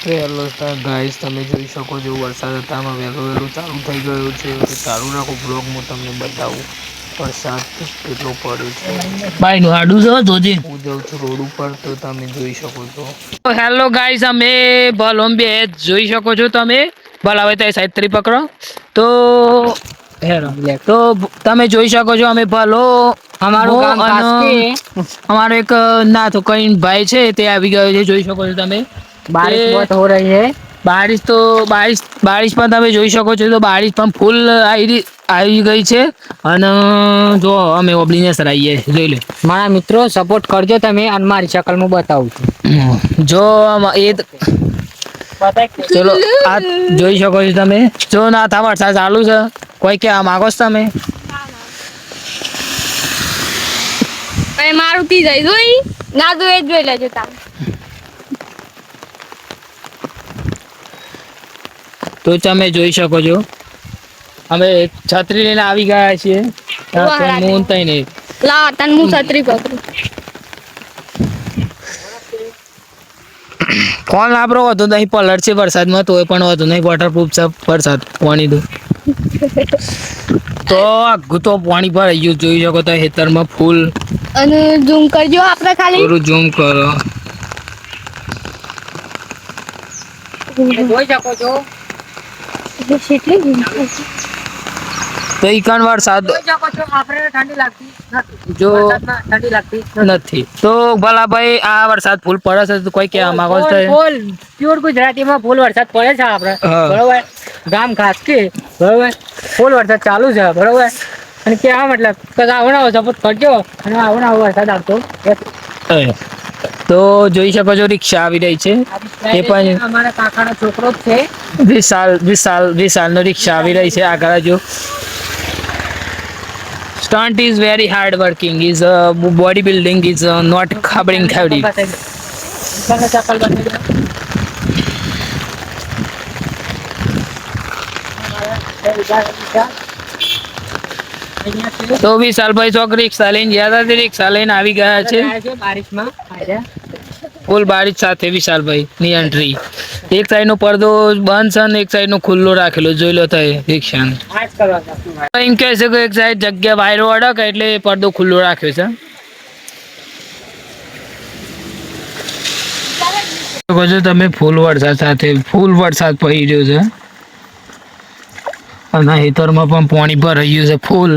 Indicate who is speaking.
Speaker 1: Hello guys, તમે જોઈ શકો છો વરસાદ હતામાં વહેલું ચાલુ થઈ ગયું છે. ચાલુ રાખો બ્લોગ હું તમને બતાવું વરસાદ કેટલો પડે છે.
Speaker 2: ભાઈ નું આડું છે જોજે.
Speaker 1: હું જઉં છું રોડ ઉપર તો તમે જોઈ શકો છો.
Speaker 2: હેલો ગાઈસ, અમે ભલોમ બે જોઈ શકો છો તમે ભલ હવે તો સાહિત્રી પકડો તો તો તમે જોઈ શકો છો અમે ભલો
Speaker 3: અમારું ગામ ખાસ કે
Speaker 2: અમારો એક ના તો કઈ ભાઈ છે તે આવી ગયો છે. જોઈ શકો છો તમે
Speaker 3: બારિશ બહોત હો રહી है.
Speaker 2: બારિશ પણ તમે જોઈ શકો છો તો બારિશ પણ ફૂલ આવી ગઈ છે. અને જો અમે ઓબલીને સરાઈએ જોઈ લે
Speaker 3: મારા મિત્રો સપોર્ટ કરજો તમે અને મારી શકલ હું બતાવું છું.
Speaker 2: જો એ ચલો આ જોઈ શકો છો તમે જો ના થા વરસાદ ચાલુ છે. કોઈ કે માગો છો તમે
Speaker 4: મારું તી જાય જોઈ ના જોઈ જોઈ લેજો તમે.
Speaker 2: તો તમે જોઈ શકો છો અમે છત્રી લઈને આવી ગયા છીએ. હું તઈ નહીં
Speaker 4: લા તન હું છત્રી પકડું.
Speaker 2: ફોન વાપરો હતો નહીં પલટ છે વરસાદમાં તોય પણ હતું નહીં વોટરપ્રૂફ છે વરસાદ પાણી તો આખું તો પાણી ભરાઈ ગયું. જોઈ શકો તો ખેતરમાં ફૂલ
Speaker 4: અને ઝૂમ કરજો આપણે ખાલી
Speaker 2: થોડું ઝૂમ કરો.
Speaker 3: જોઈ શકો છો
Speaker 2: તો ઈકણ વરસાદ
Speaker 3: ઠંડી લાગતી
Speaker 2: જો
Speaker 3: ઠંડી લાગતી
Speaker 2: નથી તો ભલા ભાઈ આ વરસાદ ફૂલ પડે છે તો કોઈ કે માગો છે
Speaker 3: ફૂલ પ્યોર ગુજરાતીમાં ફૂલ વરસાદ પડે છે આપણે બરોબર. ગામ ખાસ કે બરોબર ફૂલ વરસાદ ચાલુ છે બરોબર. અને કે આ મતલબ કે આવનાવો સપોર્ટ કરજો અને આવનાવો વરસાદ આવતો
Speaker 2: તો જોઈ શકો છો રિક્ષા આવી રહી છે. એ પણ
Speaker 3: અમારા કાકાનો છોકરો જ છે.
Speaker 2: 20 સાલનો રિક્ષા આવી રહી છે. આગળ જો stunt is very hard working is body building is not ખબરિંગ ખવડી. તો વિશાલભાઈ ચોક રિક્ષા લઈને ગયા હતા રિક્ષા લઈને આવી ગયા છે ફૂલ બારિશ સાથે. વિશાલભાઈ ની એન્ટ્રી એક સાઈડ નો પડદો બંધ છે અને એક સાઈડ નો ખુલ્લો રાખેલો જોઈ લો થાય રિક્ષા એમ કહે છે કે એક સાઈડ જગ્યા વાયરો અડક એટલે પડદો ખુલ્લો રાખ્યો છે. તમે ફૂલ વરસાદ સાથે ફૂલ વરસાદ પડી રહ્યો છે અને હેતરમાં પણ પાણી ભરાઈ ગયું છે ફૂલ.